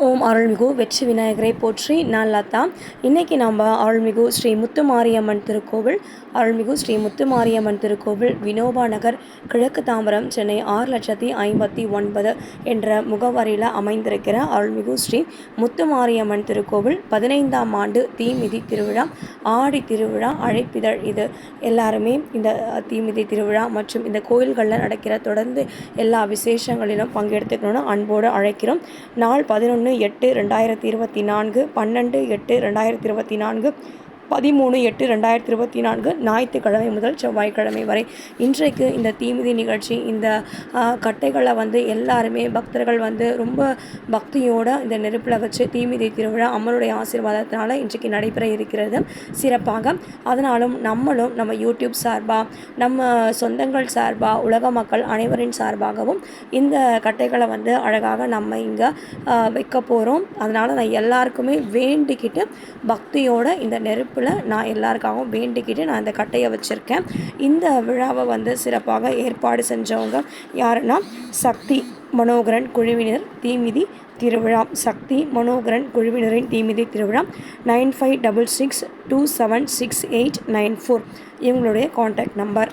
ஓம் அருள்மிகு வெற்றி விநாயகரை போற்றி. நான் லதா. இன்றைக்கி நம்ம அருள்மிகு ஸ்ரீ முத்துமாரியம்மன் திருக்கோவில், அருள்மிகு ஸ்ரீ முத்துமாரியம்மன் திருக்கோவில், வினோபா நகர், கிழக்கு தாம்பரம், சென்னை 6,59,000 என்ற முகவரியில் அமைந்திருக்கிற அருள்மிகு ஸ்ரீ முத்துமாரியம்மன் திருக்கோவில் 15ஆம் ஆண்டு தீமிதி திருவிழா, ஆடி திருவிழா, அழைப்பிதழ். இது எல்லாருமே இந்த தீமிதி திருவிழா மற்றும் இந்த கோயில்களில் நடக்கிற தொடர்ந்து எல்லா விசேஷங்களிலும் பங்கெடுத்துக்கணும்னு அன்போடு அழைக்கிறோம். நாள் 11/8/2024, 12/8/2024, 13/8/2024 ஞாயிற்றுக்கிழமை முதல் செவ்வாய்க்கிழமை வரை. இன்றைக்கு இந்த தீமிதி நிகழ்ச்சி, இந்த கட்டைகளை எல்லாருமே பக்தர்கள் ரொம்ப பக்தியோடு இந்த நெருப்பில் வச்சு தீமிதி திருவிழா அம்மனுடைய ஆசீர்வாதத்தினால இன்றைக்கு நடைபெற இருக்கிறது சிறப்பாக. அதனாலும் நம்ம யூடியூப் சார்பாக, நம்ம சொந்தங்கள் சார்பாக, உலக மக்கள் அனைவரின் சார்பாகவும் இந்த கட்டைகளை அழகாக நம்ம இங்கே வைக்க போகிறோம். அதனால் நான் எல்லாருக்குமே வேண்டிக்கிட்டு பக்தியோடு இந்த நெருப்பில் நான் எல்லாருக்காகவும் வேண்டிக்கிட்டு நான் இந்த கட்டையை வச்சுருக்கேன். இந்த விழாவை சிறப்பாக ஏற்பாடு செஞ்சவங்க யாருன்னா, சக்தி மனோகரன் குழுவினர் தீமிதி திருவிழா. சக்தி மனோகரன் குழுவினரின் தீமிதி திருவிழா 9566276894 இவங்களுடைய காண்டாக்ட் நம்பர்.